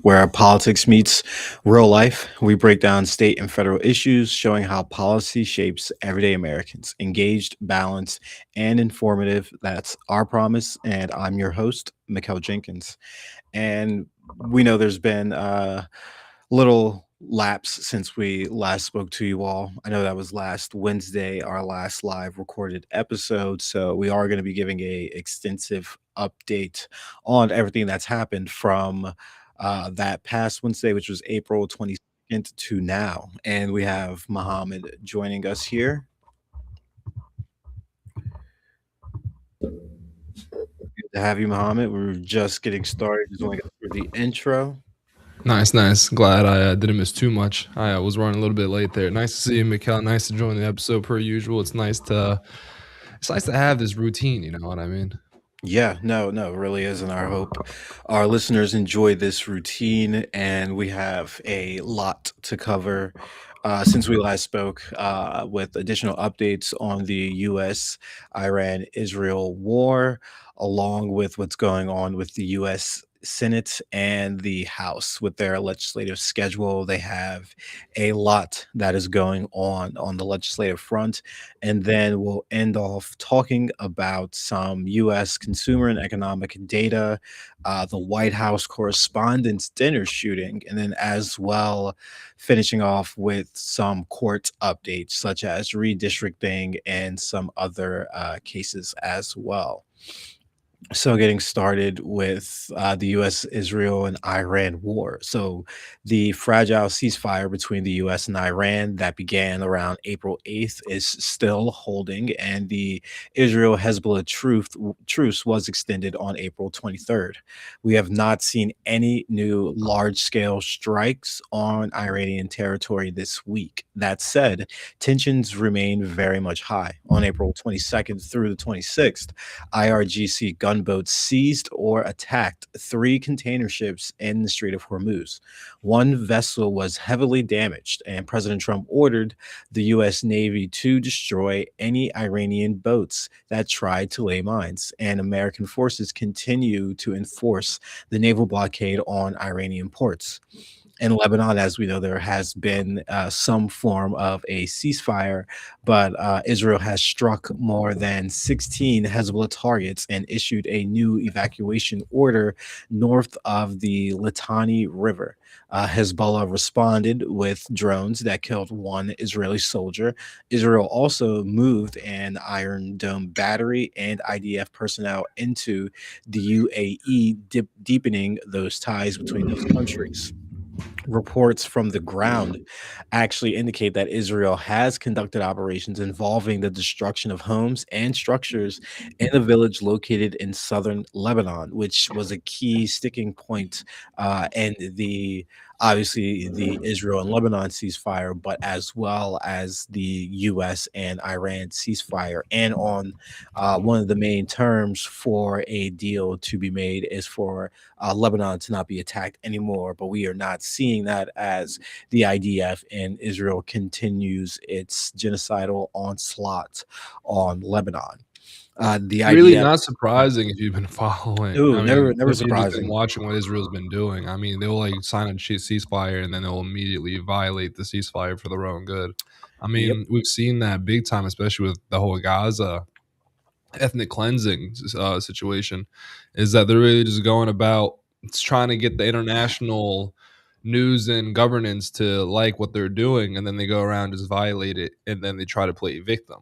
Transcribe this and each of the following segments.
where politics meets real life. We break down state and federal issues, showing how policy shapes everyday Americans. Engaged, balanced, and informative. That's our promise. And I'm your host, Mikkel Jenkins. And we know there's been a little lapse since we last spoke to you all. I know that was last Wednesday, our last live recorded episode. So we are going to be giving a extensive update on everything that's happened from that past Wednesday, which was April 22nd to now. And we have Muhammad joining us here. Good to have you, Muhammad. We're just getting started. Just want to go through the intro. Nice, nice. Glad I didn't miss too much. I was running a little bit late there. Nice to see you, Mikkel. Nice to join the episode per usual. It's nice to have this routine. You know what I mean? Yeah, no, no, it really is. And our hope our listeners enjoy this routine. And we have a lot to cover since we last spoke with additional updates on the U.S. Iran Israel war, along with what's going on with the U.S. Senate and the House with their legislative schedule. They have a lot that is going on the legislative front, and then we'll end off talking about some U.S. consumer and economic data, the White House Correspondents' Dinner shooting, and then as well finishing off with some court updates such as redistricting and some other cases as well. So, getting started with the U.S., Israel, and Iran war. So, the fragile ceasefire between the U.S. and Iran that began around April 8th is still holding, and the Israel Hezbollah truce was extended on April 23rd. We have not seen any new large scale strikes on Iranian territory this week. That said, tensions remain very much high. On April 22nd through the 26th, IRGC gunboats seized or attacked three container ships in the Strait of Hormuz. One vessel was heavily damaged, and President Trump ordered the U.S. Navy to destroy any Iranian boats that tried to lay mines. And American forces continue to enforce the naval blockade on Iranian ports. In Lebanon, as we know, there has been some form of a ceasefire, but Israel has struck more than 16 Hezbollah targets and issued a new evacuation order north of the Litani River. Hezbollah responded with drones that killed one Israeli soldier. Israel also moved an Iron Dome battery and IDF personnel into the UAE, deepening those ties between those countries. Reports from the ground actually indicate that Israel has conducted operations involving the destruction of homes and structures in a village located in southern Lebanon, which was a key sticking point in the obviously the Israel and Lebanon ceasefire, but as well as the U.S. and Iran ceasefire. And on one of the main terms for a deal to be made is for Lebanon to not be attacked anymore. But we are not seeing that as the IDF in Israel continues its genocidal onslaught on Lebanon. The Really IDF, not surprising if you've been following. ooh, I mean, never if you've just been surprising. watching what Israel's been doing. I mean, they'll like sign a ceasefire and then they'll immediately violate the ceasefire for their own good. I Yep. mean, we've seen that big time, especially with the whole Gaza ethnic cleansing situation, is that they're really just going about trying to get the international news and governance to like what they're doing, and then they go around just violate it, and then they try to play victim.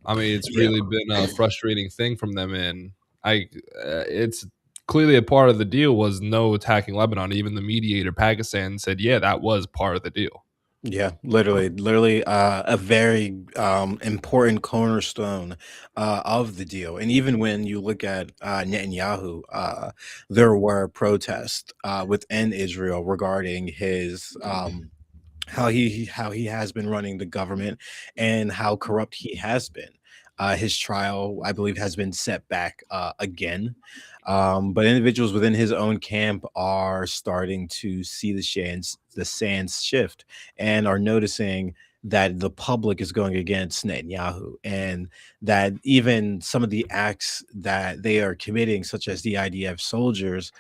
I mean, it's Yeah. really been a frustrating thing from them, and it's clearly a part of the deal was no attacking Lebanon. Even the mediator, Pakistan, said, "Yeah, that was part of the deal." Yeah, literally, a very important cornerstone of the deal. And even when you look at Netanyahu, there were protests within Israel regarding his how he has been running the government and how corrupt he has been. His trial, I believe, has been set back again. But individuals within his own camp are starting to see the sands shift and are noticing that the public is going against Netanyahu, and that even some of the acts that they are committing, such as the IDF soldiers,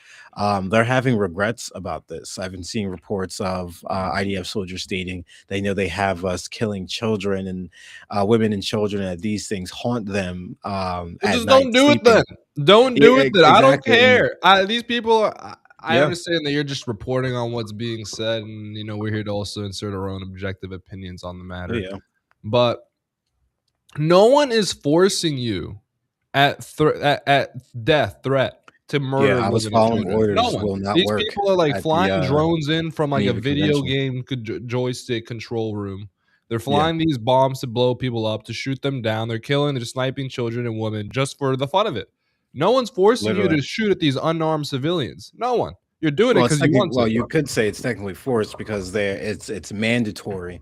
they're having regrets about this. I've been seeing reports of IDF soldiers stating they know they have us killing children and women and children, and that these things haunt them Well, at just night don't do it then. sleeping. Don't do it then. I don't Exactly. And care. These people are I yeah, understand that you're just reporting on what's being said, and, we're here to also insert our own objective opinions on the oh, matter. yeah, But no one is forcing you at death threat to yeah. murder I was women and following children. No orders one. will not These work people are, like, at the flying drones in from, like, a Geneva video Convention. game joystick control room. They're Yeah, flying these bombs to blow people up, to shoot them down. They're killing, they're sniping children and women just for the fun of it. No one's forcing you literally. to shoot at these unarmed civilians. No one. You're doing it Well, it's because you technically, want well, to. you could say it's technically forced because there it's mandatory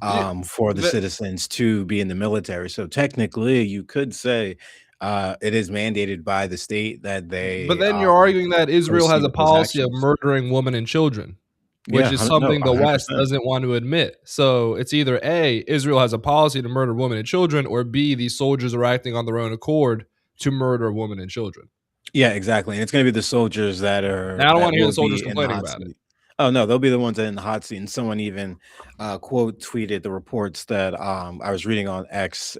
You for the the citizens to be in the military. So technically, you could say it is mandated by the state that But they then you're arguing that Israel has proceed a with those policy of actions. murdering women and children, which Yeah, is no, something the West 100%. doesn't want to admit. So it's either A, Israel has a policy to murder women and children, or B, these soldiers are acting on their own accord to murder women and children. Yeah, exactly, and it's gonna be the soldiers Now I don't that want to hear the will soldiers be in the complaining hot about it. seat. Oh, no, they'll be the ones that are in the hot seat, and someone even, quote tweeted the reports that, I was reading on X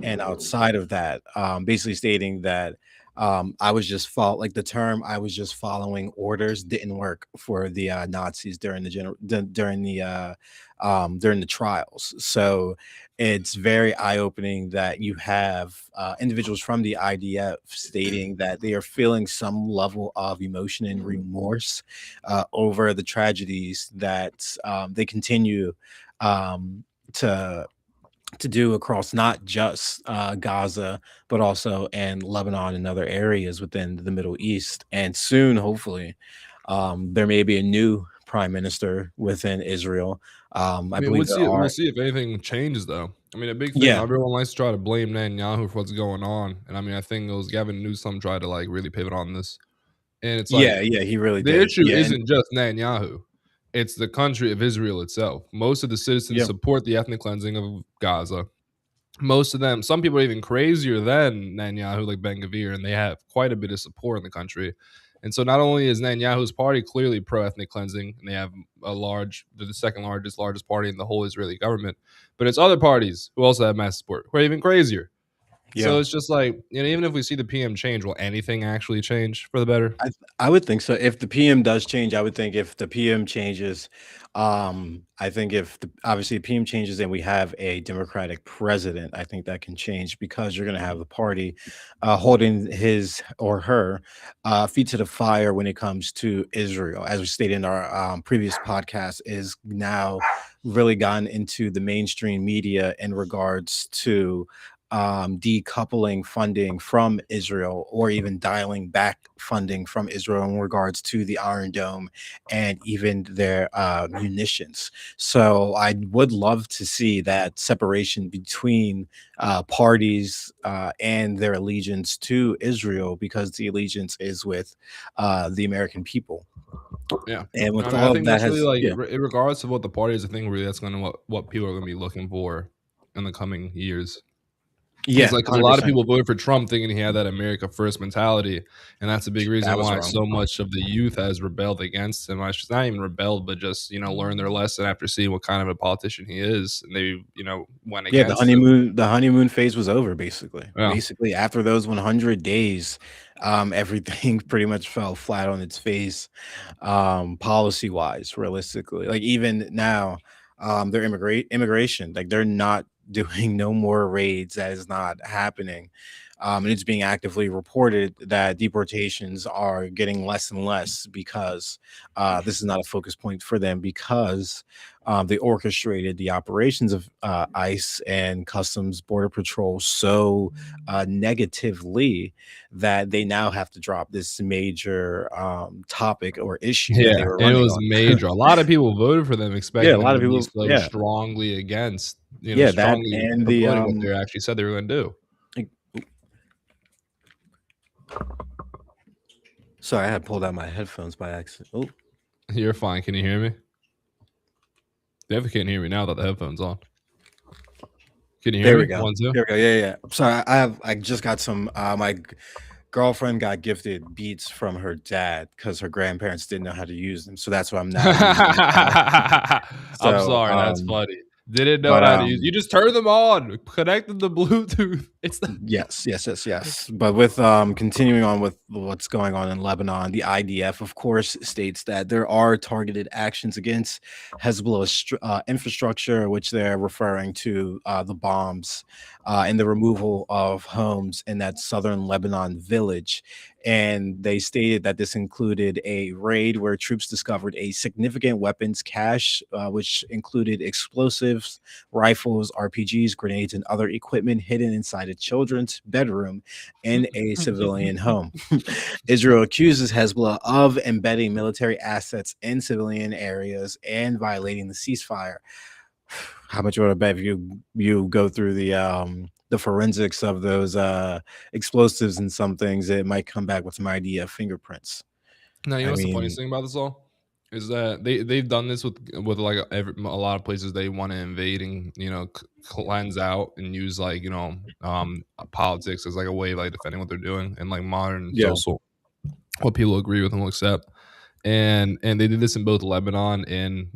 and outside of that, basically stating that, I was just like, the term "I was just following orders" didn't work for the, Nazis during the during the trials. So it's very eye-opening that you have individuals from the IDF stating that they are feeling some level of emotion and remorse over the tragedies that they continue um, to do across not just Gaza, but also in Lebanon and other areas within the Middle East. And soon, hopefully, there may be a new prime minister within Israel. I I mean, believe there we'll are. see if anything changes, though. I mean, a big thing, Yeah, everyone likes to try to blame Netanyahu for what's going on, and I mean, I think it was Gavin Newsom tried to like really pivot on this, and it's like yeah, he really the did. issue Yeah, and isn't just Netanyahu, it's the country of Israel itself. Most of the citizens yeah, support the ethnic cleansing of Gaza. Most of them, some people are even crazier than Netanyahu, like Ben Gvir, and they have quite a bit of support in the country. And so, not only is Netanyahu's party clearly pro-ethnic cleansing, and they have they're the second largest party in the whole Israeli government, but it's other parties who also have mass support, who are even crazier. yeah. So it's just like, even if we see the PM change, will anything actually change for the better? I would think so. If the PM does change, I would think if the PM changes, I think if obviously the PM changes and we have a Democratic president, I think that can change because you're going to have the party holding his or her feet to the fire when it comes to Israel. As we stated in our previous podcast, is now really gotten into the mainstream media in regards to decoupling funding from Israel or even dialing back funding from Israel in regards to the Iron Dome and even their munitions. So I would love to see that separation between parties and their allegiance to Israel because the allegiance is with the American people. Yeah. And I with mean, I all of think that that's really has, like, yeah, regardless of what the party is, I think really that's gonna what people are gonna be looking for in the coming years. Is yeah, like, because a lot of 100%. people voted for Trump thinking he had that America first mentality, and that's a big That reason was why wrong. so much of the youth has rebelled against him. I should not even rebelled, but just, learned their lesson after seeing what kind of a politician he is, and they, went Yeah, against him. the honeymoon phase was over basically. Yeah. Basically, after those 100 days, everything pretty much fell flat on its face, policy wise, realistically. Like even now, their immigration, like they're not doing no more raids. That is not happening. And it's being actively reported that deportations are getting less and less because this is not a focus point for them because they orchestrated the operations of ICE and Customs Border Patrol so negatively that they now have to drop this major topic or issue that Yeah, they were it running was on. major. A lot of people voted for them Yeah, a expecting them lot of to be people. so Yeah, strongly against, yeah, that strongly and the promoting what they actually said they were gonna do. like, sorry, I had pulled out my headphones by accident. Oh, You're fine. Can you hear me? They can't hear me now that the headphones on. Can you hear There we me? go. 1, 2? There we go. Yeah, yeah. Sorry, I just got some. Girlfriend got gifted beats from her dad because her grandparents didn't know how to use them, so that's why I'm now using them now. I'm So, sorry, that's funny. Didn't know but how to use, you just turned them on, connected the Bluetooth. It's the yes, yes, yes, yes. But with continuing on with what's going on in Lebanon, the IDF, of course, states that there are targeted actions against Hezbollah's infrastructure, which they're referring to the bombs and the removal of homes in that southern Lebanon village. And they stated that this included a raid where troops discovered a significant weapons cache, which included explosives, rifles, RPGs, grenades, and other equipment hidden inside a children's bedroom in a civilian home. Israel accuses Hezbollah of embedding military assets in civilian areas and violating the ceasefire. How much would I bet if you go through the forensics of those explosives and some things, it might come back with some idea of fingerprints. Now, you know I what's the funniest mean, thing about this all? Is that they've done this with like a lot of places they want to invade and cleanse out and use like politics as like a way of like defending what they're doing and like modern yeah. social what people agree with and will accept. And they did this in both Lebanon and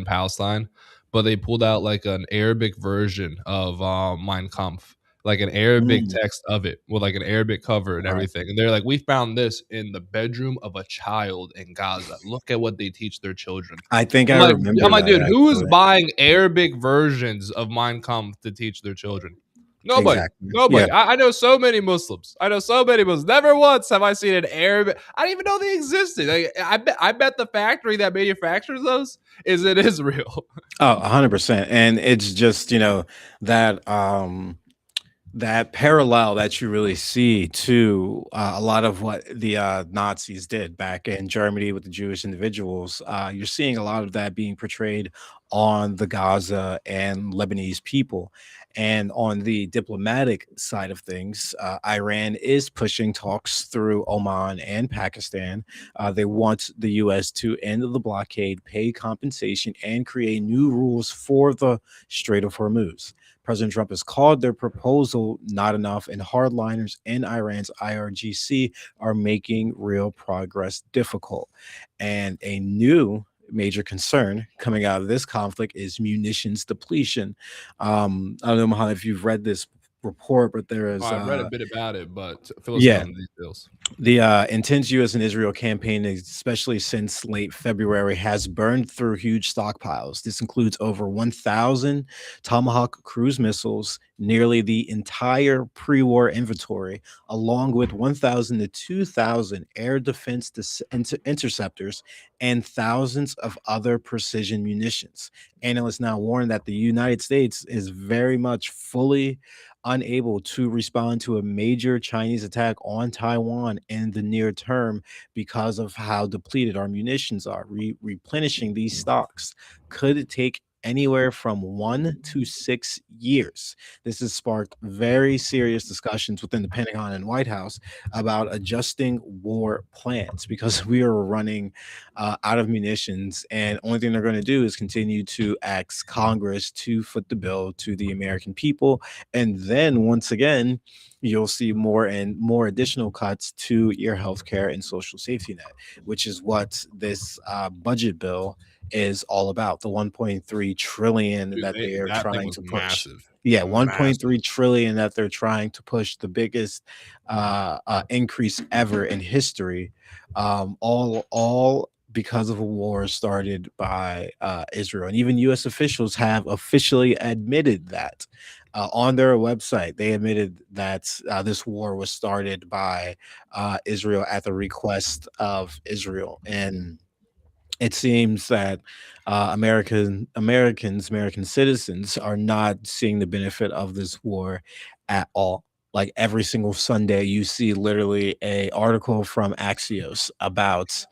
Palestine, but they pulled out like an Arabic version of Mein Kampf, like an Arabic Mm, text of it with like an Arabic cover and right. everything. And they're like, we found this in the bedroom of a child in Gaza. Look at what they teach their children. I think I'm I like, I'm remember like, that dude, who is actually. buying Arabic versions of Mein Kampf to teach their children? Nobody. Exactly. Yeah. Nobody. I know so many Muslims. I know so many Muslims. Never once have I seen an Arabic. I didn't even know they existed. Like, I bet the factory that manufactures those is in Israel. Oh, 100%. And it's just, that that parallel that you really see to a lot of what the Nazis did back in Germany with the Jewish individuals. You're seeing a lot of that being portrayed on the Gaza and Lebanese people. And on the diplomatic side of things, Iran is pushing talks through Oman and Pakistan. They want the U.S. to end the blockade, pay compensation, and create new rules for the Strait of Hormuz. President Trump has called their proposal not enough, and hardliners in Iran's IRGC are making real progress difficult. And a new major concern coming out of this conflict is munitions depletion. I don't know, Mohammed, if you've read this report, but there is, I've read a bit about it, but fill us in yeah, on the details. the intense U.S. and Israel campaign, especially since late February, has burned through huge stockpiles. This includes over 1,000 Tomahawk cruise missiles, nearly the entire pre-war inventory, along with 1,000 to 2,000 air defense interceptors and thousands of other precision munitions. Analysts now warn that the United States is very much fully unable to respond to a major Chinese attack on Taiwan in the near term because of how depleted our munitions are. Replenishing these stocks could take anywhere from 1 to 6 years. This has sparked very serious discussions within the Pentagon and White House about adjusting war plans because we are running out of munitions, and only thing they're going to do is continue to ask Congress to foot the bill to the American people, and then once again, you'll see more and more additional cuts to your healthcare and social safety net, which is what this budget bill is all about. The 1.3 trillion Dude, that they are that thing trying was to push. massive. Yeah, Massive. 1.3 trillion that they're trying to push, the biggest increase ever in history. All because of a war started by Israel, and even U.S. officials have officially admitted that on their website. They admitted that this war was started by Israel at the request of Israel, and it seems that American citizens are not seeing the benefit of this war at all. Like every single Sunday, you see literally a article from Axios about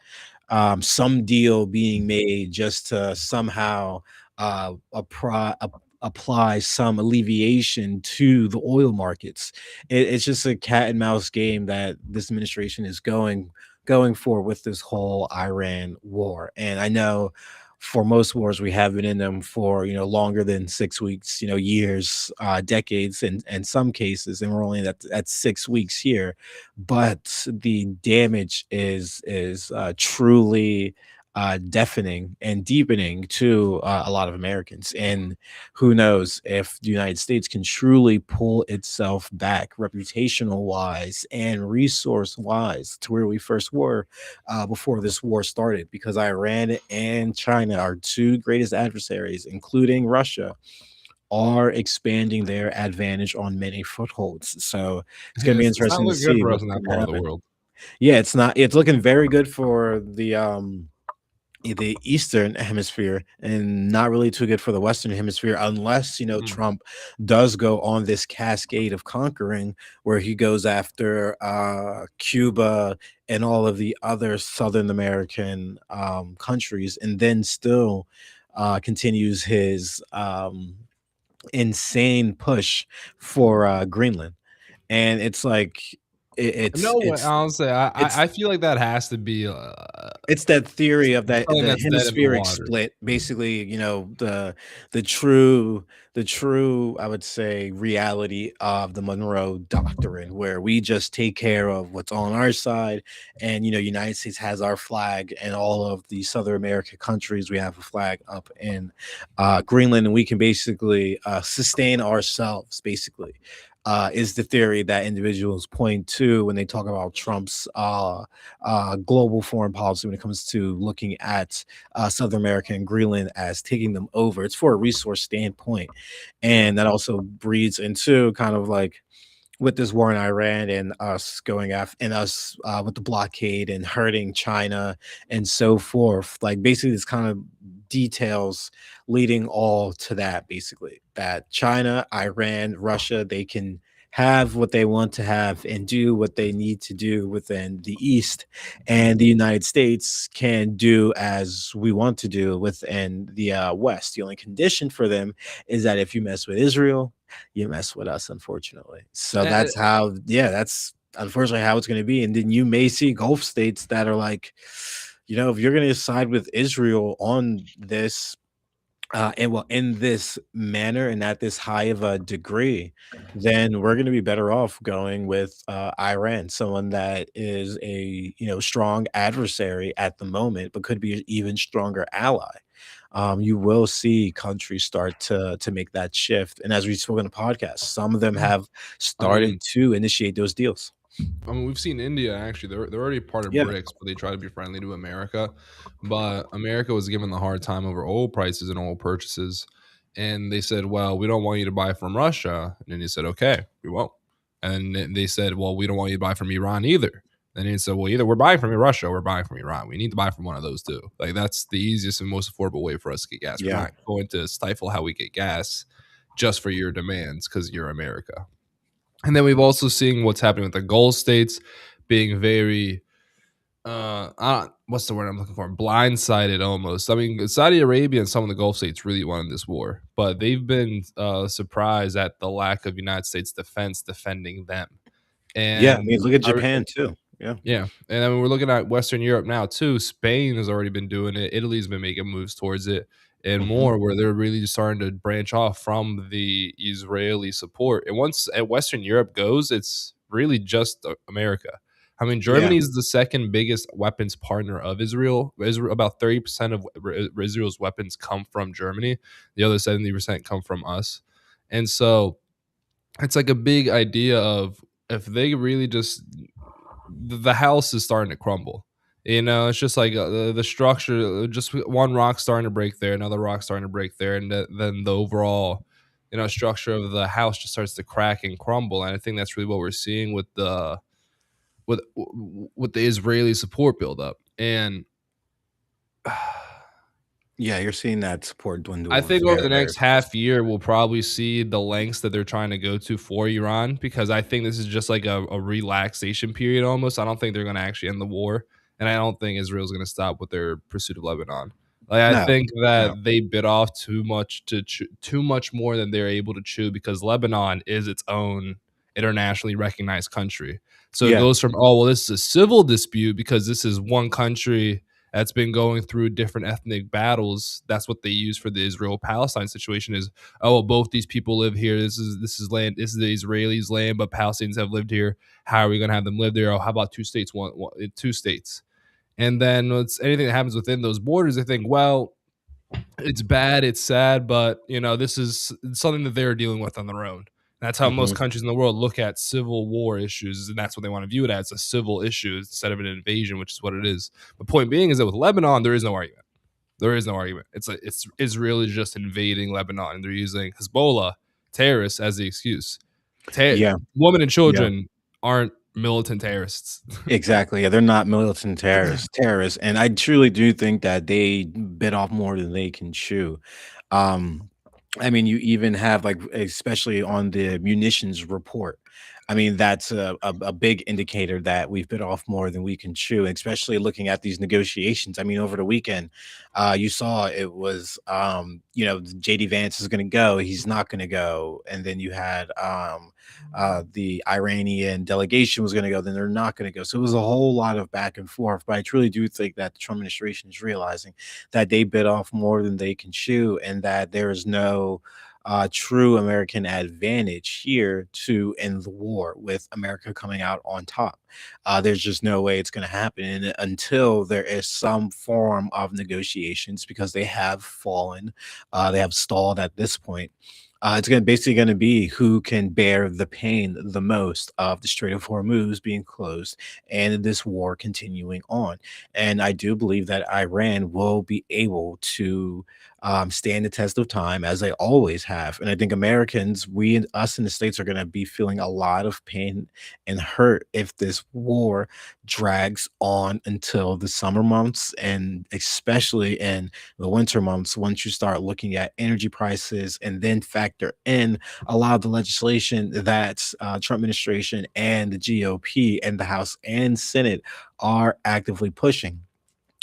some deal being made just to somehow apply some alleviation to the oil markets. It's just a cat and mouse game that this administration is going for with this whole Iran war. And I know for most wars, we have been in them for, longer than 6 weeks, years, decades, in some cases, and we're only at 6 weeks here. But the damage is truly deafening and deepening to a lot of Americans. And who knows if the United States can truly pull itself back reputational wise and resource wise to where we first were before this war started, because Iran and China, our two greatest adversaries, including Russia, are expanding their advantage on many footholds. So it's going to be It's not interesting to looking good see for us what's in that going to part of the happen. world. Yeah, it's looking very good for the Eastern Hemisphere, and not really too good for the Western Hemisphere, unless, Mm, Trump does go on this cascade of conquering where he goes after Cuba and all of the other Southern American countries, and then still continues his insane push for Greenland. And it's like it, it's no way, it's honestly, it's I feel like that has to be, it's that theory of that something the that's dead in the hemispheric water. split, basically, the true I would say reality of the Monroe Doctrine, where we just take care of what's on our side, and United States has our flag, and all of the Southern American countries, we have a flag up in Greenland, and we can basically sustain ourselves, basically. Is the theory that individuals point to when they talk about Trump's global foreign policy when it comes to looking at Southern America and Greenland as taking them over. It's for a resource standpoint. Yeah. And that also breeds into kind of like with this war in Iran and us going after and us with the blockade and hurting China and so forth. Like basically, this kind of details leading all to that. Basically, that China, Iran, Russia, they can have what they want to have and do what they need to do within the East, and the United States can do as we want to do within the West. The only condition for them is that if you mess with Israel, you mess with us, unfortunately. So Eh, that's how, yeah, that's unfortunately how it's going to be. And then you may see Gulf states that are like, if you're going to side with Israel on this, and well, in this manner and at this high of a degree, then we're going to be better off going with Iran, someone that is a strong adversary at the moment, but could be an even stronger ally. You will see countries start to make that shift, and as we spoke in the podcast, some of them have I mean started to initiate those deals. we've seen India actually. They're already part of Yeah. BRICS, but they try to be friendly to America. But America was given the hard time over oil prices and oil purchases, and they said, "Well, we don't want you to buy from Russia." And then he said, "Okay, we won't." And then they said, "Well, we don't want you to buy from Iran either." Then he said, "Well, either we're buying from Russia or we're buying from Iran. We need to buy from one of those two. Like that's the easiest and most affordable way for us to get gas. We're Yeah. not going to stifle how we get gas just for your demands because you're America." And then we've also seen what's happening with the Gulf states being very what's the word I'm looking for? Blindsided almost. I mean, Saudi Arabia and some of the Gulf states really wanted this war, but they've been surprised at the lack of United States defense defending them. Yeah, I And mean, look at I re- Japan too. Yeah. yeah, and I mean we're looking at Western Europe now too. Spain has already been doing it. Italy's been making moves towards it, and Mhm. more where they're really just starting to branch off from the Israeli support. And once Western Europe goes, it's really just America. I mean, Yeah. Germany is the second biggest weapons partner of Israel. Israel about 30% of Israel's weapons come from Germany. The other 70% come from us, and so it's like a big idea of if they really just the house is starting to crumble. You know, it's just like the structure, just one rock starting to break there, another rock starting to break there, and then the overall, structure of the house just starts to crack and crumble. And I think that's really what we're seeing with the Israeli support buildup. And Yeah, you're seeing that support I dwindle think over very, the very next fast. half year, we'll probably see the lengths that they're trying to go to for Iran because I think this is just like a relaxation period almost. I don't think they're going to actually end the war. And I don't think Israel's going to stop with their pursuit of Lebanon. Like I No, think no. that they bit off too much too much more than they're able to chew because Lebanon is its own internationally recognized country. So it Yeah. goes from oh well this is a civil dispute because this is one country that's been going through different ethnic battles. That's what they use for the Israel-Palestine situation is, oh, well, both these people live here. This is land. This is the Israelis' land, but Palestinians have lived here. How are we going to have them live there? Oh, how about two states? Two states. And then it's anything that happens within those borders, I think, well, it's bad, it's sad, but this is something that they're dealing with on their own. That's how most Mhm. countries in the world look at civil war issues, and that's what they want to view it as, a civil issue instead of an invasion, which is what it is. The point being is that with Lebanon, there is no argument. There is no argument. It's Israel is just invading Lebanon, and they're using Hezbollah terrorists as the excuse. Yeah, Women and yeah. children aren't militant terrorists. Exactly. Yeah, they're not militant terrorists, and I truly do think that they bit off more than they can chew. Um, I mean, you even have like, especially on the munitions report. I mean, that's a big indicator that we've bit off more than we can chew, especially looking at these negotiations. I mean, over the weekend, you saw it was, JD Vance is going to go, he's not going to go, and then you had the Iranian delegation was going to go, then they're not going to go. So it was a whole lot of back and forth. But I truly do think that the Trump administration is realizing that they bit off more than they can chew, and that there is no true American advantage here to end the war with America coming out on top. There's just no way it's going to happen until there is some form of negotiations, because they have fallen, they have stalled at this point. It's going to basically going to be who can bear the pain the most of the Strait of Hormuz being closed and this war continuing on. And I do believe that Iran will be able to stand the test of time, as they always have. And I think Americans, us in the States, are going to be feeling a lot of pain and hurt if this war drags on until the summer months, and especially in the winter months, once you start looking at energy prices and then factor in a lot of the legislation that Trump administration and the GOP and the House and Senate are actively pushing.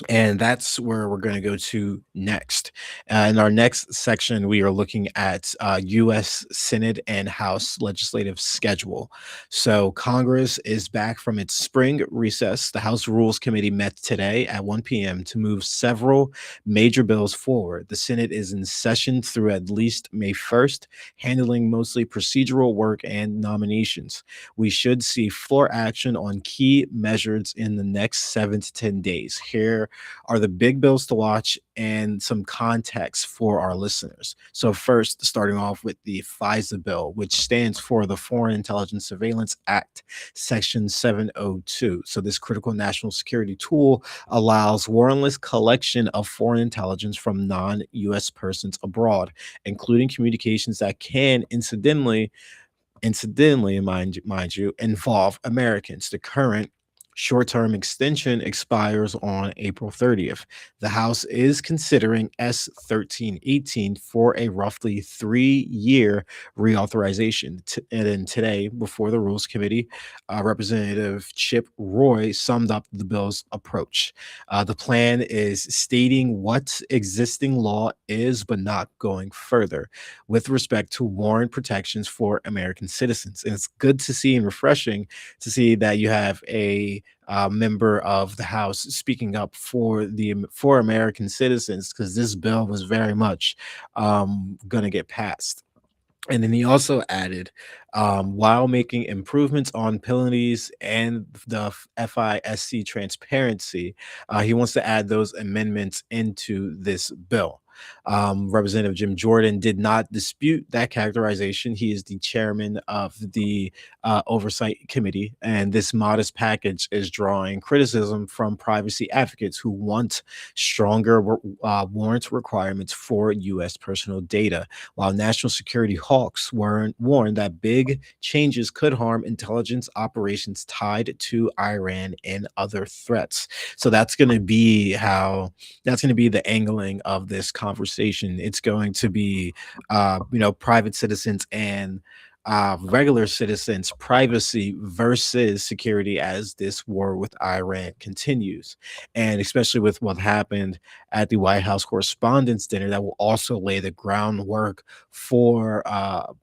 And that's where we're going to go to next. In our next section, we are looking at U.S. Senate and House legislative schedule. So, Congress is back from its spring recess. The House Rules Committee met today at 1 p.m. to move several major bills forward. The Senate is in session through at least May 1st, handling mostly procedural work and nominations. We should see floor action on key measures in the next 7 to 10 days. Here are the big bills to watch and some context for our listeners. So, first, starting off with the FISA bill, which stands for the Foreign Intelligence Surveillance Act, Section 702. So, this critical national security tool allows warrantless collection of foreign intelligence from non US persons abroad, including communications that can incidentally, mind you, involve Americans. The current short-term extension expires on April 30th. The House is considering S 1318 for a roughly 3-year reauthorization. And then today, before the Rules Committee, Representative Chip Roy summed up the bill's approach. The plan is stating what existing law is, but not going further with respect to warrant protections for American citizens. And it's good to see and refreshing to see that you have a member of the House speaking up for American citizens, because this bill was very much going to get passed. And then he also added, while making improvements on penalties and the FISC transparency, he wants to add those amendments into this bill. Representative Jim Jordan did not dispute that characterization. He is the chairman of the Oversight Committee, and this modest package is drawing criticism from privacy advocates who want stronger warrant requirements for U.S. personal data, while national security hawks warned that big changes could harm intelligence operations tied to Iran and other threats. So that's going to be the angling of this conversation. It's going to be, private citizens and regular citizens' privacy versus security as this war with Iran continues. And especially with what happened at the White House Correspondents' Dinner, that will also lay the groundwork for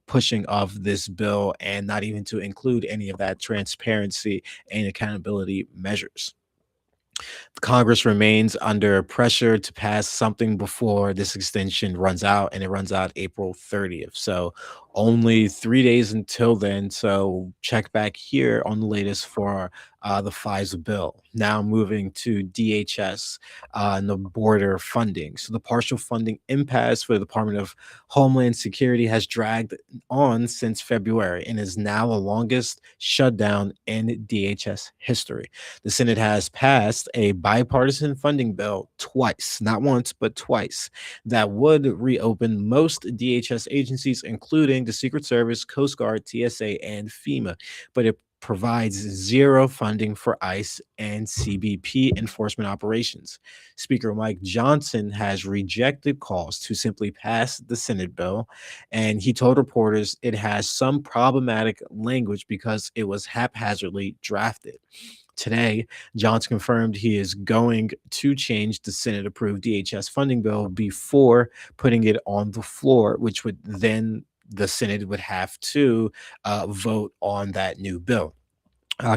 pushing of this bill, and not even to include any of that transparency and accountability measures. Congress remains under pressure to pass something before this extension runs out, and it runs out April 30th. So only 3 days until then. So check back here on the latest for the FISA bill. Now moving to DHS and the border funding. So the partial funding impasse for the Department of Homeland Security has dragged on since February and is now the longest shutdown in DHS history. The Senate has passed a bipartisan funding bill twice, not once, but twice, that would reopen most DHS agencies, including the Secret Service, Coast Guard, TSA, and FEMA. But it provides zero funding for ICE and CBP enforcement operations. Speaker Mike Johnson has rejected calls to simply pass the Senate bill, and he told reporters it has some problematic language because it was haphazardly drafted. Today, Johnson confirmed he is going to change the Senate approved DHS funding bill before putting it on the floor, which would then the Senate would have to vote on that new bill.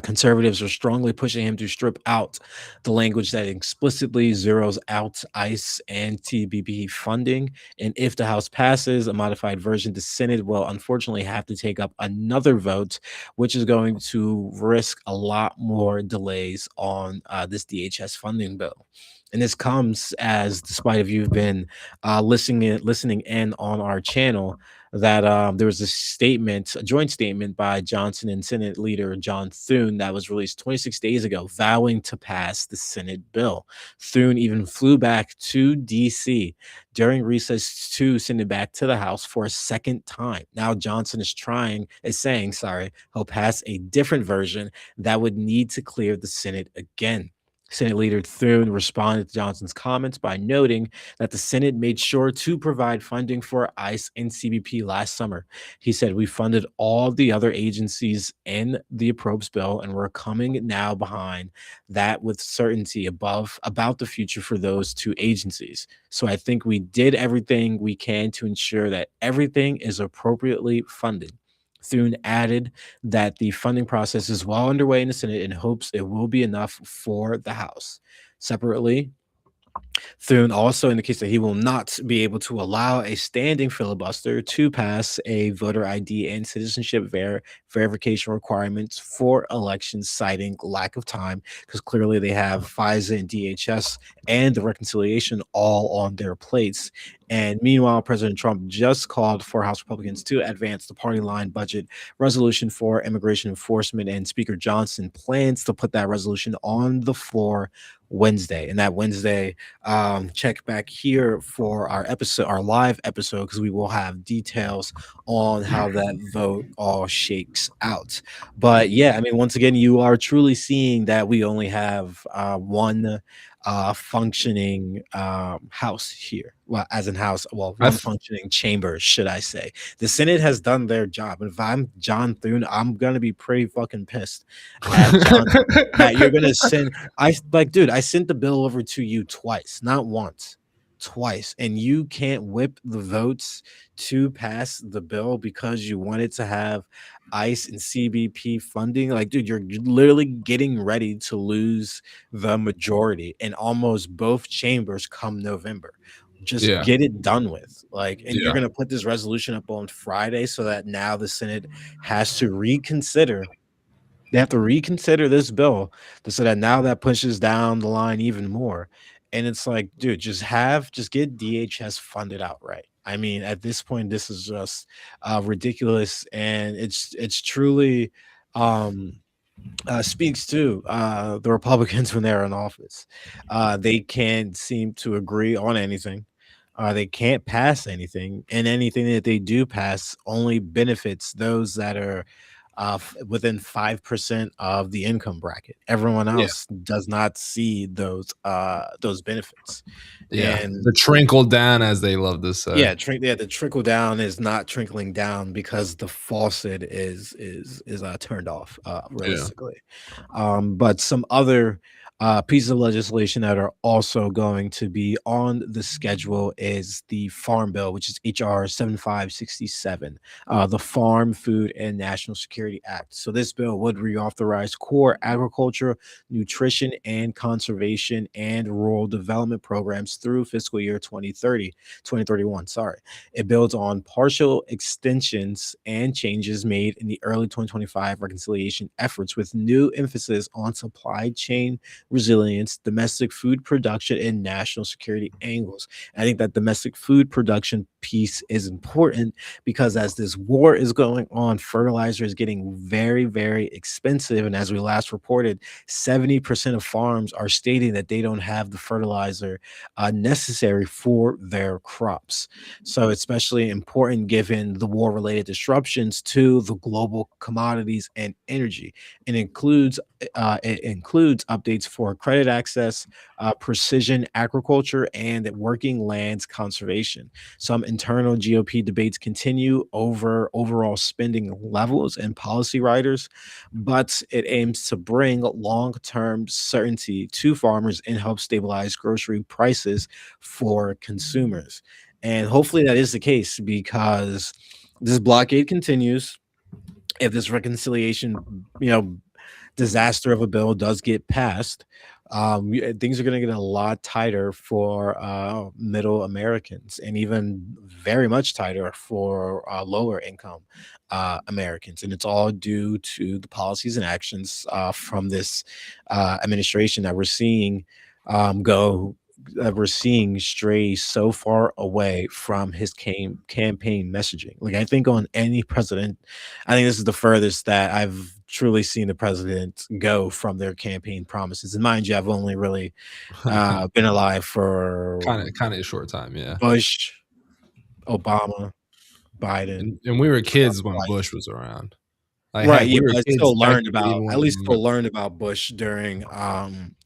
Conservatives are strongly pushing him to strip out the language that explicitly zeroes out ICE and TBP funding. And if the House passes a modified version, the Senate will unfortunately have to take up another vote, which is going to risk a lot more delays on this DHS funding bill. And this comes as, despite if you've been listening in on our channel, that there was a joint statement by Johnson and Senate Leader John Thune that was released 26 days ago, vowing to pass the Senate bill. Thune even flew back to D.C. during recess to send it back to the House for a second time. Now Johnson is saying, he'll pass a different version that would need to clear the Senate again. Senate Leader Thune responded to Johnson's comments by noting that the Senate made sure to provide funding for ICE and CBP last summer. He said, "We funded all the other agencies in the appropriations bill, and we're coming now behind that with certainty about the future for those two agencies. So I think we did everything we can to ensure that everything is appropriately funded." Thune added that the funding process is well underway in the Senate and hopes it will be enough for the House. Separately, Thune also indicates that he will not be able to allow a standing filibuster to pass a voter ID and citizenship verification requirements for elections, citing lack of time, because clearly they have FISA and DHS and the reconciliation all on their plates. And meanwhile, President Trump just called for House Republicans to advance the party line budget resolution for immigration enforcement, and Speaker Johnson plans to put that resolution on the floor Wednesday. And that Wednesday, check back here for our live episode, because we will have details on how that vote all shakes out. But yeah, I mean, once again, you are truly seeing that we only have one functioning house here. Well, as in house, well, one functioning chamber, should I say. The Senate has done their job. And if I'm John Thune, I'm gonna be pretty fucking pissed at Johnson that you're gonna send. Dude, I sent the bill over to you twice, not once, twice, and you can't whip the votes to pass the bill because you wanted to have ICE and CBP funding. Like, dude, you're literally getting ready to lose the majority in almost both chambers come November. Just get it done with. Like, and you're gonna put this resolution up on Friday so that now the Senate has to reconsider. They have to reconsider this bill so that now that pushes down the line even more. And it's like, dude, just get DHS funded outright. I mean, at this point, this is just ridiculous, and it's truly speaks to the Republicans when they're in office. They can't seem to agree on anything. They can't pass anything, and anything that they do pass only benefits those that are within 5% of the income bracket. Everyone else does not see those benefits. And the trickle down, as they love to say. The trickle down is not trickling down because the faucet is turned off realistically. But some other Pieces of legislation that are also going to be on the schedule is the Farm Bill, which is HR 7567, the Farm, Food, and National Security Act. So this bill would reauthorize core agriculture, nutrition, and conservation and rural development programs through fiscal year 2031. Sorry. It builds on partial extensions and changes made in the early 2025 reconciliation efforts with new emphasis on supply chain resilience, domestic food production, and national security angles. I think that domestic food production piece is important because as this war is going on, fertilizer is getting very, very expensive. And as we last reported, 70% of farms are stating that they don't have the fertilizer necessary for their crops. So, especially important given the war related disruptions to the global commodities and energy. It includes updates for credit access, precision agriculture, and working lands conservation. Some internal GOP debates continue over overall spending levels and policy riders, but it aims to bring long term certainty to farmers and help stabilize grocery prices for consumers. And hopefully that is the case because this blockade continues. If this reconciliation, disaster of a bill does get passed, things are going to get a lot tighter for middle Americans, and even very much tighter for lower income Americans. And it's all due to the policies and actions from this administration that we're seeing go. That we're seeing stray so far away from his campaign messaging. Like I think on any president, I think this is the furthest that I've truly seen the president go from their campaign promises. And mind you, I've only really been alive for Kinda a short time, yeah. Bush, Obama, Biden, And we were Trump kids when Bush twice. was around. Like, Right, heck, yeah, we were but I kids still learned technically about even at when least still learned about Bush during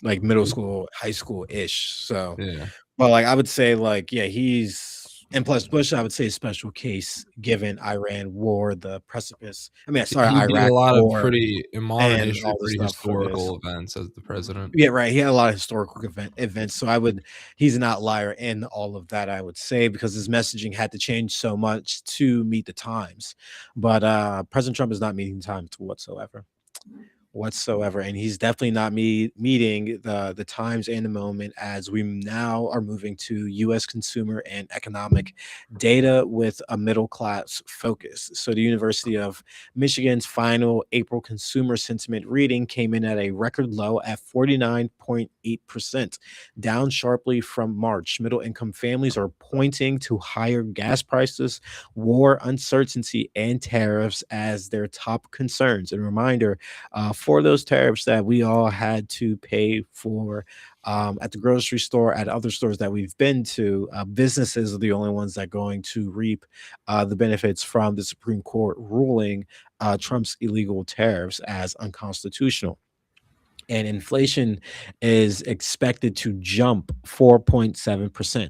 like middle school, high school-ish. So, yeah. but like I would say like yeah, he's and plus Bush I would say a special case given Iran war, the precipice. I mean, sorry, He did a Iraq lot of war pretty in modern and history, all the pretty stuff for this. historical events as the president. Yeah, right. He had a lot of historical events. So he's an outlier in all of that, I would say, because his messaging had to change so much to meet the times. But President Trump is not meeting the times whatsoever, and he's definitely not meeting the times and the moment as we now are moving to US consumer and economic data with a middle class focus. So the University of Michigan's final April consumer sentiment reading came in at a record low at 49.8%, down sharply from March. Middle income families are pointing to higher gas prices, war uncertainty, and tariffs as their top concerns. And reminder, for those tariffs that we all had to pay for at the grocery store, at other stores that we've been to. Businesses are the only ones that are going to reap the benefits from the Supreme Court ruling Trump's illegal tariffs as unconstitutional, and inflation is expected to jump 4.7%.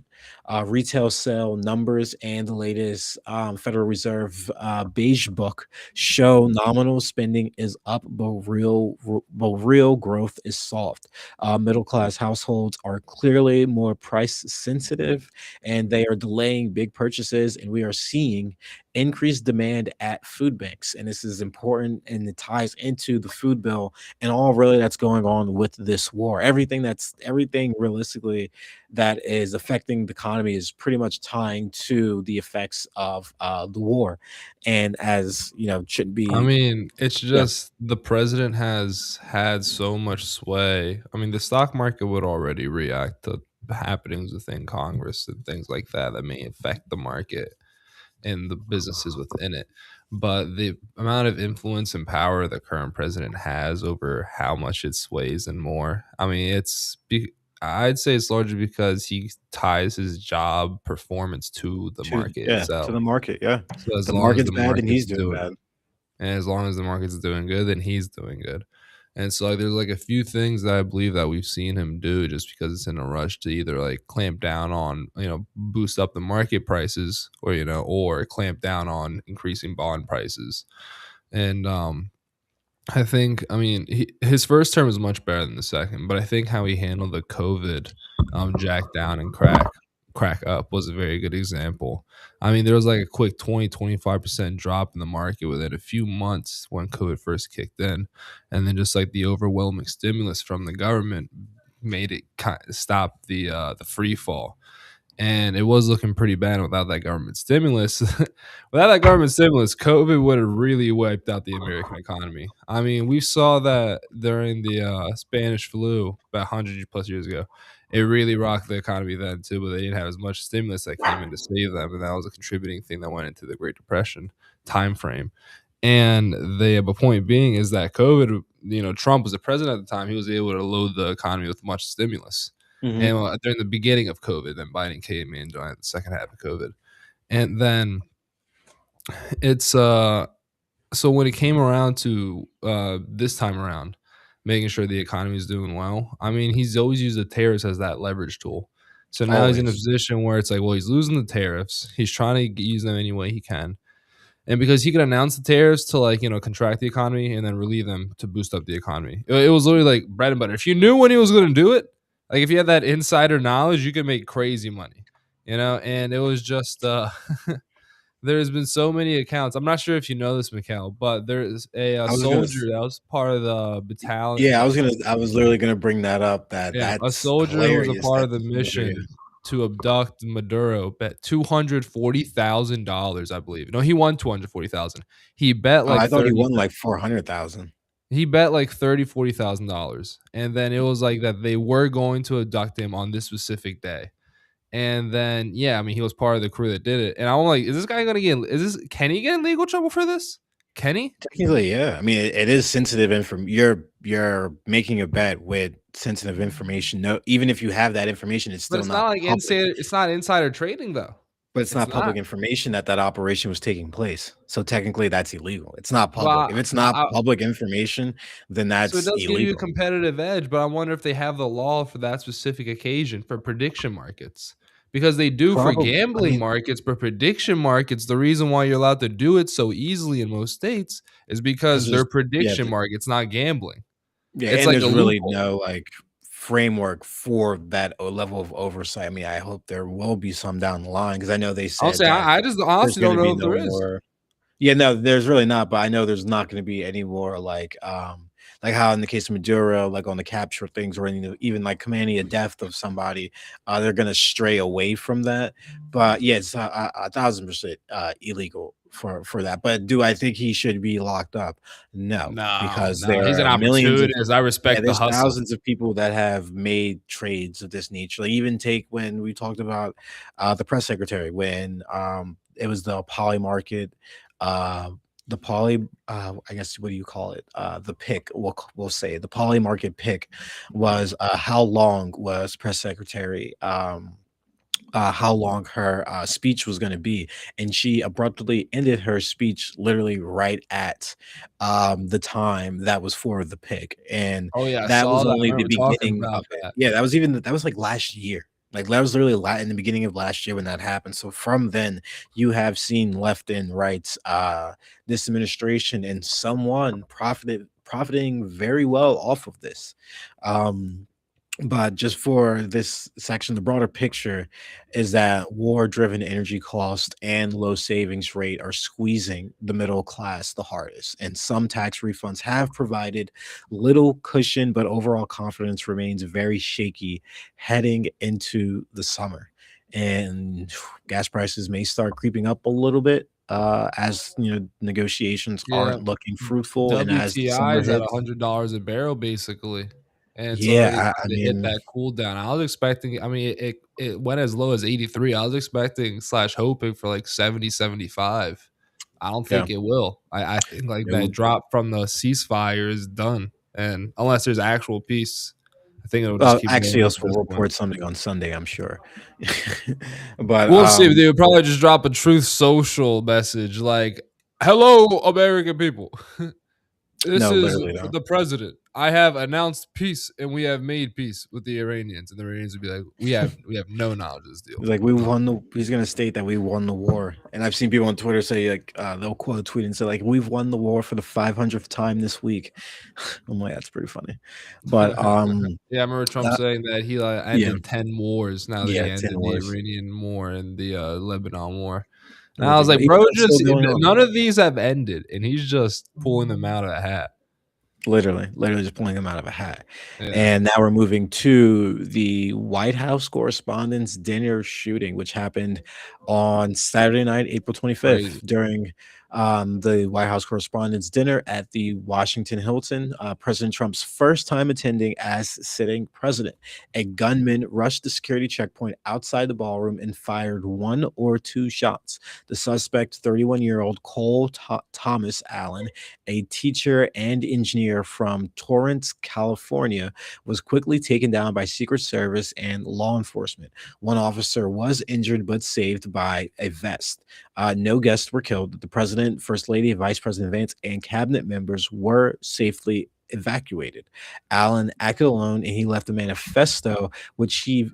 Retail sale numbers and the latest Federal Reserve beige book show nominal spending is up, but real growth is soft. Middle class households are clearly more price sensitive, and they are delaying big purchases. And we are seeing increased demand at food banks, and this is important, and it ties into the food bill and all really that's going on with this war. Everything realistically that is affecting the economy is pretty much tying to the effects of the war. And as you know, should I be mean, it's yeah, just the president has had so much sway. I mean, the stock market would already react to happenings within Congress and things like that that may affect the market and the businesses within it. But the amount of influence and power the current president has over how much it sways and more, I mean, I'd say it's largely because he ties his job performance to the market to itself. the market. Yeah, So as the long as market's the bad, then market's he's doing doing bad. and as long as the market's doing good, then he's doing good. And so like there's like a few things that I believe that we've seen him do just because it's in a rush to either like clamp down on, boost up the market prices or clamp down on increasing bond prices. And I think, I mean, his first term was much better than the second, but I think how he handled the COVID, jack down and crack up was a very good example. I mean, there was like a quick 20-25% drop in the market within a few months when COVID first kicked in, and then just like the overwhelming stimulus from the government made it stop the free fall, and it was looking pretty bad without that government stimulus. Without that government stimulus, COVID would have really wiped out the American economy. I mean, we saw that during the Spanish flu about 100 plus years ago. It really rocked the economy then too, but they didn't have as much stimulus that came in to save them, and that was a contributing thing that went into the Great Depression time frame. And the point being is that COVID, Trump was the president at the time. He was able to load the economy with much stimulus. And Hmm. during the beginning of COVID, then Biden came in during the second half of COVID. And then it's so when it came around to this time around, making sure the economy is doing well. I mean, he's always used the tariffs as that leverage tool. So now he's in a Always. position where it's like, well, he's losing the tariffs. He's trying to use them any way he can. And because he could announce the tariffs to like, contract the economy and then relieve them to boost up the economy. It was literally like bread and butter. If you knew when he was going to do it, like if you had that insider knowledge, you could make crazy money, and it was just there's been so many accounts. I'm not sure if you know this, Mikhail, but there's a I was gonna. soldier that was part of the battalion. Yeah, I was gonna. I was literally gonna bring that up. Yeah, a That's soldier who was a hilarious. part of That's the hilarious. mission to abduct Maduro bet $240,000, I believe. No, he won 240,000. He bet Oh, like I thought he 30 won like 400,000. he bet like 30, $40,000. And then it was like that they were going to abduct him on this specific day. And then yeah, I mean he was part of the crew that did it. And I'm like, is this guy gonna get can he get in legal trouble for this? Can he? Technically, yeah. I mean, it is sensitive information. You're making a bet with sensitive information. No, even if you have that information, it's But still not public. it's not insider trading though. But it's It's not not. public information that that operation was taking place. So technically, that's illegal. It's not public. Well, If it's not I public information, then so it that's does give you a illegal. competitive edge, but I wonder if they have the law for that specific occasion for prediction markets. Because they do for Probably. I gambling mean, markets, but prediction markets, the reason why you're allowed to do it so easily in most states is because because they're there's yeah, prediction markets, not gambling. yeah, It's and like a there's really loophole. no like framework for that level of oversight. I mean, I hope there will be some down the line because I know they I'll said say that I just there's honestly going don't to know be if there no is. more. Yeah, no, there's really not, but I know there's not gonna be any more like how in the case of Maduro, like on the capture things or any even like commanding a death of somebody, they're gonna stray away from that. But yeah, it's 1,000% illegal for that. But do I think he should be locked up? No, No, because no, there he's an are millions of opportunist. I yeah, respect the there's hustle. thousands of people that have made trades of this nature. Like even take when we talked about the press secretary when it was the poly market uh the poly I guess what do you call it the pick we'll say the poly market pick was how long was press secretary how long her speech was going to be. And she abruptly ended her speech literally right at the time that was for the pick. And Oh, yeah, I that saw was that. I only the remember talking beginning of about it. that. Yeah, that was like last year. Like that was literally in the beginning of last year when that happened. So from then, you have seen left and right this administration and someone profiting very well off of this. Um, but just for this section, the broader picture is that war-driven energy cost and low savings rate are squeezing the middle class the hardest. And some tax refunds have provided little cushion, but overall confidence remains very shaky heading into the summer. And gas prices may start creeping up a little bit as negotiations Yeah. aren't looking fruitful, and as the WTI summer is at hits. $100 a barrel basically, and it's already Yeah, I starting to hit mean, that cool down. I was expecting, I mean, it went as low as 83. I was expecting slash hoping for like 70, 75. I don't yeah. think it will. I think like that No. drop from the ceasefire is done, and unless there's actual peace, I think it'll just keep going up Axios at will this point. report something on Sunday, I'm sure. But, We'll see. They would probably just drop a truth social message like, "Hello, American people." This No, is literally no. the president. I have announced peace, and we have made peace with the Iranians, and the Iranians would be like, we have no knowledge of this deal." He's like, we won the. He's gonna state that we won the war, and I've seen people on Twitter say like they'll quote tweet and say like, "We've won the war for the 500th time this week." I'm like, that's pretty funny, but Yeah, I remember Trump that, saying that he, yeah, ended 10 wars now that yeah, he 10 ended the wars, Iranian war and the, Lebanon war, and I was literally, but like, even "Bro, that's still just going on. none of these have ended, and he's just pulling them out of the hat." Literally just pulling them out of a hat. Yeah, And now we're moving to the White House Correspondents' Dinner shooting, which happened on Saturday night, April 25th, crazy. during the White House Correspondents' Dinner at the Washington Hilton. President Trump's first time attending as sitting president. A gunman rushed the security checkpoint outside the ballroom and fired one or two shots. The suspect, 31-year-old Cole Thomas Allen, a teacher and engineer from Torrance, California, was quickly taken down by Secret Service and law enforcement. One officer was injured but saved by a vest. No guests were killed. The president, first lady, vice president Vance, and cabinet members were safely evacuated. Allen acted alone, and he left a manifesto, which he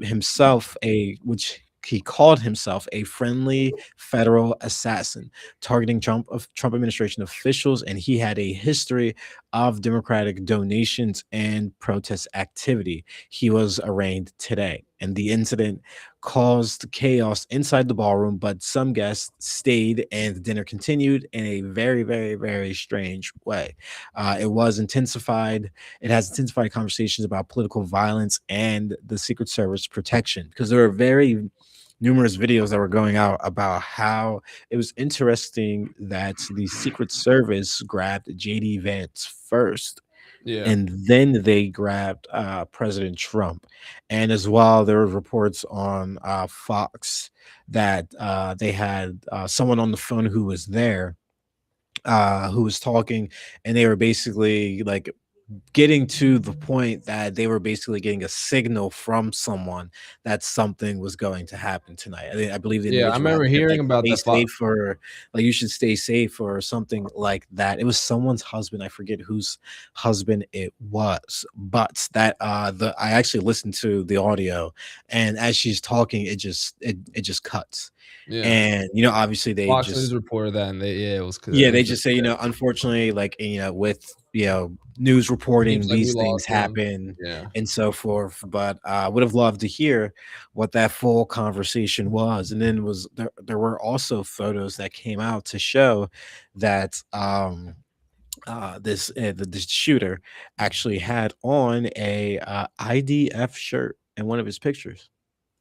called himself a friendly federal assassin targeting Trump administration officials, and he had a history of Democratic donations and protest activity. He was arraigned today, and the incident caused chaos inside the ballroom, but some guests stayed and the dinner continued in a very, very, very strange way. It has intensified conversations about political violence and the Secret Service protection, because there are very numerous videos that were going out about how it was interesting that the Secret Service grabbed JD Vance first, Yeah. and then they grabbed President Trump. And as well, there were reports on Fox that they had someone on the phone who was there, who was talking, and they were basically like getting to the point that they were basically getting a signal from someone that something was going to happen tonight. I believe the Yeah, I individual had remember said hearing like about stay that fo safe, or like you should stay safe or something like that. It was someone's husband. I forget whose husband it was, but that the I actually listened to the audio, and as she's talking, it just cuts. Yeah. And obviously they Fox News just reported that, and it was 'cause yeah, it they just just say, unfortunately, like, with, news reporting, seems like we these things lost one. happen Yeah. and so forth. But I would have loved to hear what that full conversation was. And then there were also photos that came out to show that this shooter actually had on a IDF shirt in one of his pictures.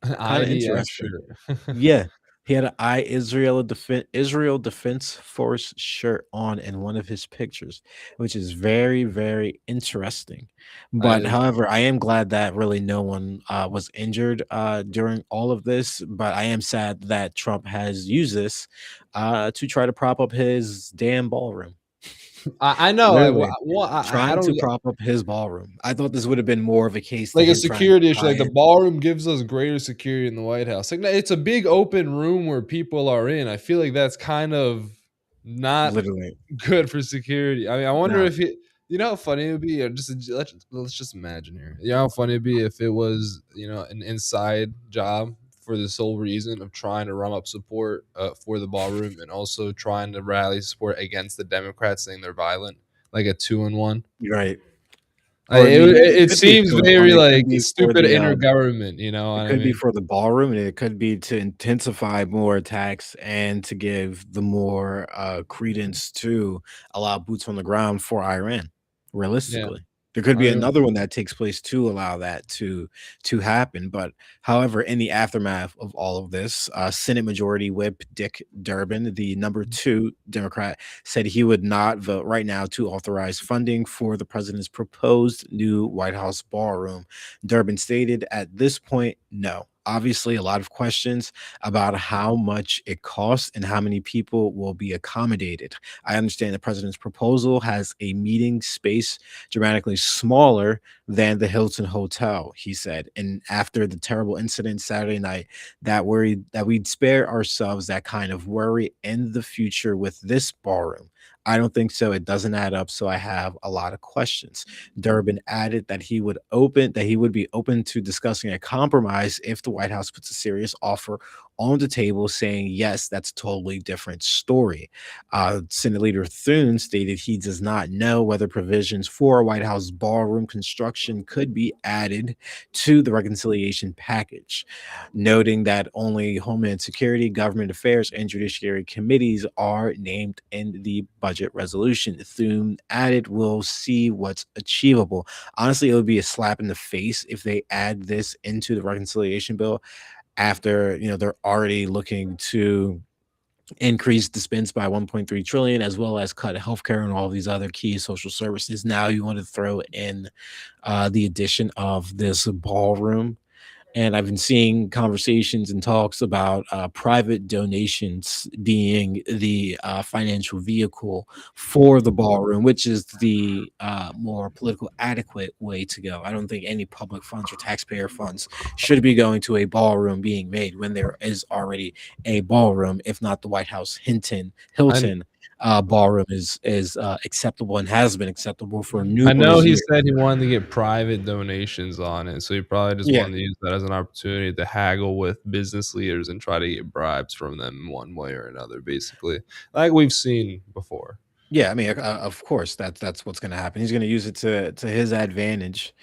An Kind of IDF interesting. shirt. Yeah, he had an Israel Defense Force shirt on in one of his pictures, which is very, very interesting. That But is however, I am glad that really no one was injured during all of this. But I am sad that Trump has used this to try to prop up his damn ballroom. I know, like, Literally I trying don't to get prop up his ballroom. I thought this would have been more of a case to like, a him trying to security issue, tie like, the it. ballroom gives us greater security in the White House. Like, no, it's a big open room where people are in. I feel like that's kind of not Literally, good for security. I mean, I wonder no, if it how funny it would be, or let's just imagine here. You know how funny it'd be if it was, an inside job for the sole reason of trying to rum up support for the ballroom and also trying to rally support against the Democrats saying they're violent, like a 2-in-1. you're right. Like, Or I mean, it it could be a seems 2-in-1. very It could like be for stupid the intergovernment. You know what it I could be mean? for the ballroom, and it could be to intensify more attacks and to give the more credence to allow boots on the ground for Iran. Yeah. Realistically, there could be I another one that takes place to allow that to happen. But however, in the aftermath of all of this, Senate Majority Whip Dick Durbin, the number two Democrat, said he would not vote right now to authorize funding for the president's proposed new White House ballroom. Durbin stated, at this point, no. Obviously, a lot of questions about how much it costs and how many people will be accommodated. I understand the president's proposal has a meeting space dramatically smaller than the Hilton Hotel, he said. And after the terrible incident Saturday night, that worried that we'd spare ourselves that kind of worry in the future with this ballroom. I don't think so. It doesn't add up. So I have a lot of questions. Durbin added that he would be open to discussing a compromise if the White House puts a serious offer on the table, saying yes, that's a totally different story. Senate Leader Thune stated he does not know whether provisions for a White House ballroom construction could be added to the reconciliation package, noting that only Homeland Security, Government Affairs, and Judiciary committees are named in the budget resolution. Thune added, "We'll see what's achievable." Honestly, it would be a slap in the face if they add this into the reconciliation bill after they're already looking to increase the spends by 1.3 trillion, as well as cut healthcare and all these other key social services. Now you want to throw in the addition of this ballroom, and I've been seeing conversations and talks about private donations being the financial vehicle for the ballroom, which is the more political adequate way to go. I don't think any public funds or taxpayer funds should be going to a ballroom being made when there is already a ballroom, if not the White House I Hilton ballroom is acceptable and has been acceptable for I know numerous he years. said he wanted to get private donations on it, so he probably just Yeah. wanted to use that as an opportunity to haggle with business leaders and try to get bribes from them one way or another, basically, like we've seen before. Yeah, I mean, of course, that's what's going to happen. He's going to use it to his advantage,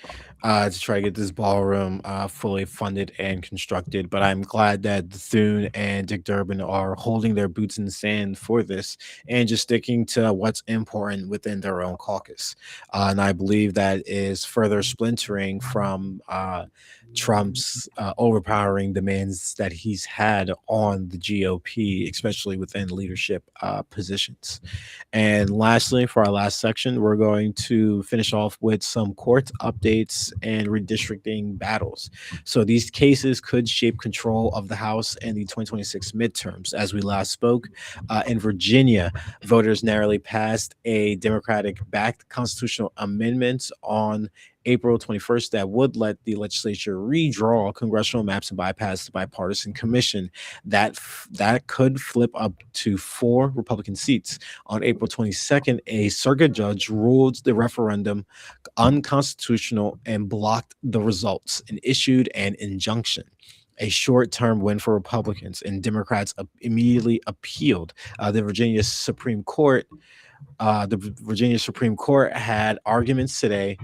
to try to get this ballroom fully funded and constructed. But I'm glad that Thune and Dick Durbin are holding their boots in the sand for this and just sticking to what's important within their own caucus. And I believe that is further splintering from Trump's overpowering demands that he's had on the GOP, especially within leadership positions. And lastly, for our last section, we're going to finish off with some court updates and redistricting battles. So these cases could shape control of the House and the 2026 midterms. As we last spoke, in Virginia, voters narrowly passed a Democratic backed constitutional amendment on April 21st that would let the legislature redraw congressional maps and bypass the bipartisan commission. That could flip up to 4 Republican seats. On April 22nd, a circuit judge ruled the referendum unconstitutional and blocked the results and issued an injunction. A short term win for Republicans, and Democrats immediately appealed. The Virginia Supreme Court had arguments today.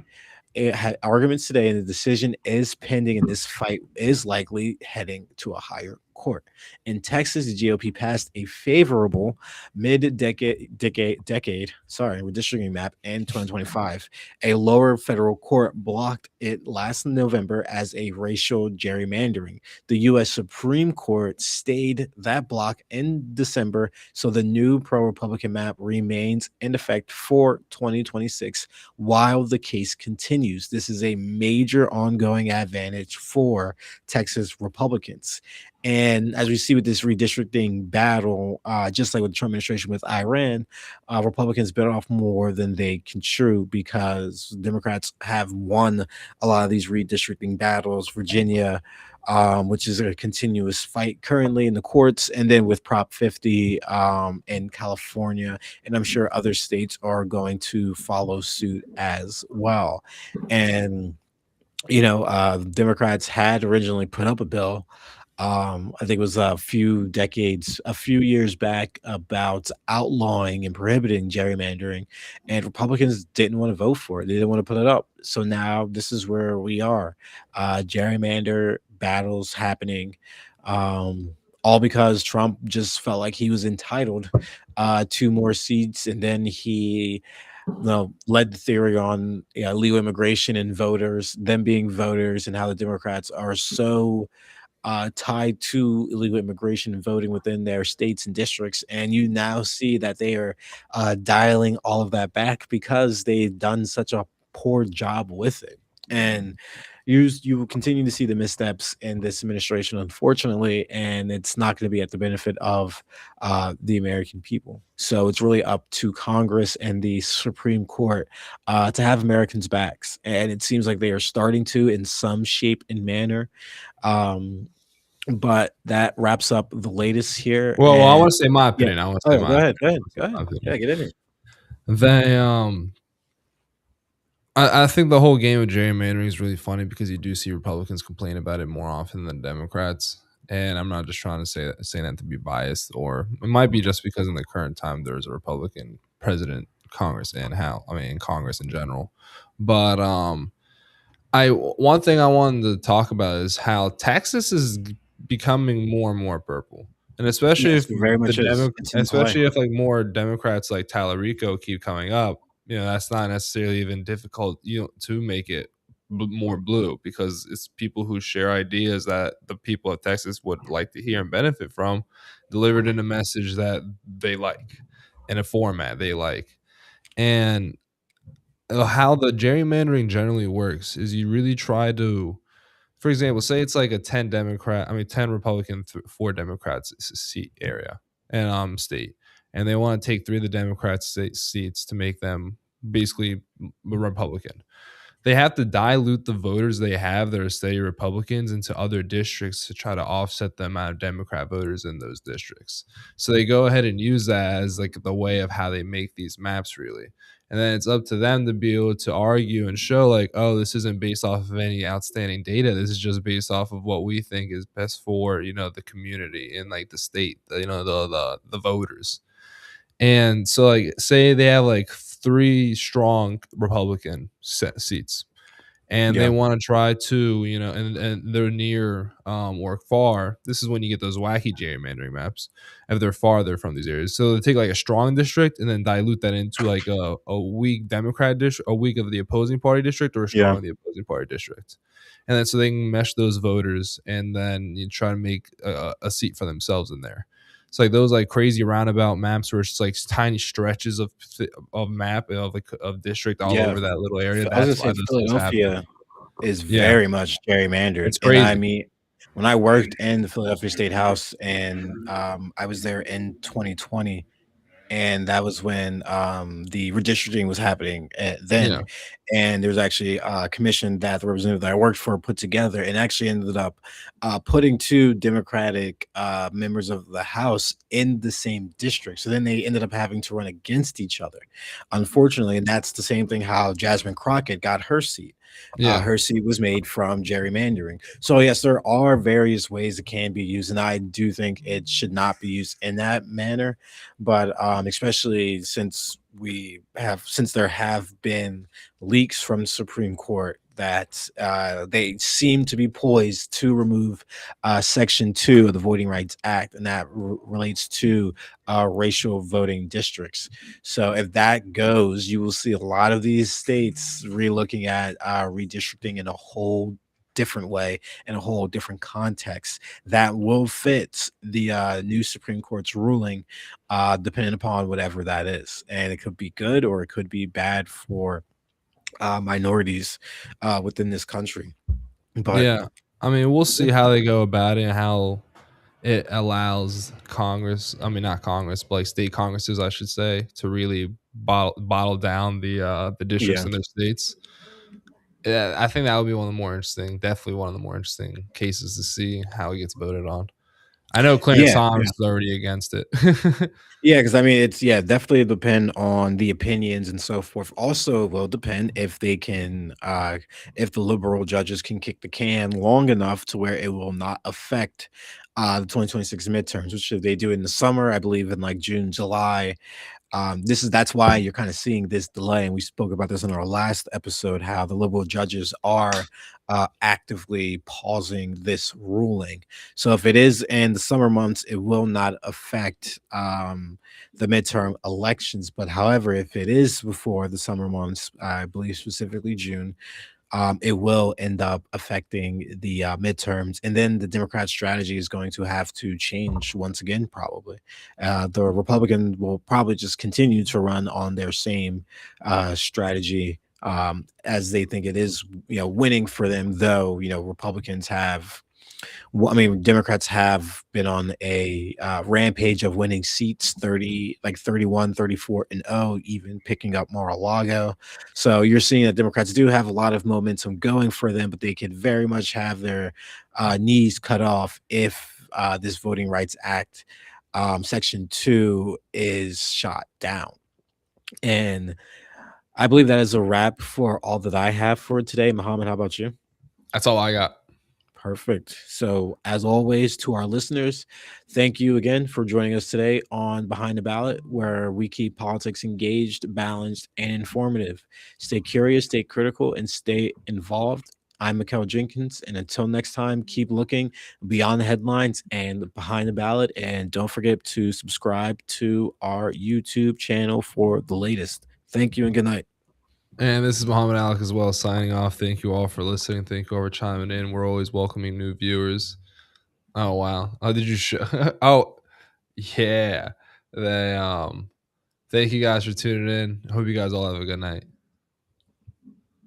It had arguments today, and the decision is pending, and this fight is likely heading to a higher court. In Texas, the GOP passed a favorable mid-decade redistricting map in 2025. A lower federal court blocked it last November as a racial gerrymandering. The U.S. Supreme Court stayed that block in December, so the new pro-Republican map remains in effect for 2026 while the case continues. This is a major ongoing advantage for Texas Republicans. And as we see with this redistricting battle, just like with the Trump administration with Iran, Republicans bit off more than they can chew because Democrats have won a lot of these redistricting battles. Virginia, which is a continuous fight currently in the courts, and then with Prop 50 in California, and I'm sure other states are going to follow suit as well. And Democrats had originally put up a bill. I think it was a few years back, about outlawing and prohibiting gerrymandering, and Republicans didn't want to vote for it. They didn't want to put it up. So now this is where we are. Gerrymander battles happening. All because Trump just felt like he was entitled to more seats, and then he led the theory on legal immigration and voters, them being voters, and how the Democrats are so tied to illegal immigration and voting within their states and districts. And you now see that they are dialing all of that back because they've done such a poor job with it. And you will continue to see the missteps in this administration, unfortunately, and it's not going to be at the benefit of the American people. So it's really up to Congress and the Supreme Court to have Americans' backs, and it seems like they are starting to in some shape and manner. Um, but that wraps up the latest here. Well, I And wanna say my yeah, opinion, I wanna say oh, my go ahead, opinion, go I ahead, wanna say go my ahead. Yeah, opinion. get in here. They I think the whole game of gerrymandering is really funny because you do see Republicans complain about it more often than Democrats. And I'm not just trying to say that to be biased, or it might be just because in the current time there's a Republican president, Congress, and how I mean Congress in general. But I one thing I wanted to talk about is how Texas is becoming more and more purple, and Yes, it very much is. It's in play. Especially if like more Democrats like Tallarico keep coming up, that's not necessarily even difficult, to make it more blue because it's people who share ideas that the people of Texas would like to hear and benefit from, delivered in a message that they like, in a format they like, and how the gerrymandering generally works is you really try to, for example, say it's like a 10 Republican, 4 Democrats seat area and state, and they want to take 3 of the Democrats state seats to make them basically Republican. They have to dilute the voters they have that are steady Republicans into other districts to try to offset the amount of Democrat voters in those districts. So they go ahead and use that as like the way of how they make these maps really. And then it's up to them to be able to argue and show like, oh, this isn't based off of any outstanding data. This is just based off of what we think is best for, the community and like the state, the voters. And so, like, say they have like 3 strong Republican seats, and they Yeah. want to try to, and they're near or far. This is when you get those wacky gerrymandering maps if they're farther from these areas. So they take like a strong district and then dilute that into like a weak Democrat district, a weak of the opposing party district, or a strong Yeah. of the opposing party district. And then so they can mesh those voters and then you try to make a seat for themselves in there. It's like those like crazy roundabout maps where it's like tiny stretches of map of like of district all Yeah. over that little area. I was gonna That's why say those things happen. Philadelphia is Yeah, very much gerrymandered, it's and I crazy. mean, when I worked in the Philadelphia State House and, I was there in 2020, and that was when the redistricting was happening Yeah, then. And there was actually a commission that the representative that I worked for put together, and actually ended up putting 2 Democratic members of the House in the same district. So then they ended up having to run against each other, unfortunately. And that's the same thing how Jasmine Crockett got her seat. yeah, Her seat was made from gerrymandering. So yes, there are various ways it can be used, and I do think it should not be used in that manner. But especially since there have been leaks from the Supreme Court that they seem to be poised to remove Section 2 of the Voting Rights Act, and that relates to racial voting districts. So if that goes, you will see a lot of these states relooking at redistricting in a whole different way, in a whole different context that will fit the new Supreme Court's ruling, depending upon whatever that is. And it could be good or it could be bad for minorities within this country. But yeah. I mean, we'll see how they go about it and how it allows Congress, I mean, not Congress, but like state Congresses, I should say, to really bottle down the districts yeah, in their states. Yeah, I think that would be one of the more interesting, definitely one of the more interesting cases to see how it gets voted on. I know Clarence yeah, yeah. Thomas is already against it. Yeah, because I mean, it's yeah, definitely depend on the opinions and so forth. Also, will depend if they can, if the liberal judges can kick the can long enough to where it will not affect the 2026 midterms, which if they do in the summer, I believe in like June, July. That's why you're kind of seeing this delay, and we spoke about this in our last episode, how the liberal judges are actively pausing this ruling. So if it is in the summer months, it will not affect the midterm elections. But however, if it is before the summer months, I believe specifically June, it will end up affecting the midterms, and then the Democrat strategy is going to have to change once again. Probably, the Republican will probably just continue to run on their same strategy as they think it is, winning for them. Though Republicans have well, I mean, Democrats have been on a rampage of winning seats 30, like 31, 34, and 0, even picking up Mar-a-Lago. So you're seeing that Democrats do have a lot of momentum going for them, but they could very much have their knees cut off if this Voting Rights Act, Section 2, is shot down. And I believe that is a wrap for all that I have for today. Muhammad, how about you? That's all I got. Perfect. So, as always, to our listeners, thank you again for joining us today on Behind the Ballot, where we keep politics engaged, balanced, and informative. Stay curious, stay critical, and stay involved. I'm Mikkel Jenkins, and until next time, keep looking beyond the headlines and behind the ballot. And don't forget to subscribe to our YouTube channel for the latest. Thank you and good night. And this is Muhammad Alec as well, signing off. Thank you all for listening. Thank you all for chiming in. We're always welcoming new viewers. Oh wow! Oh, did you show? Oh, yeah. They Thank you guys for tuning in. Hope you guys all have a good night.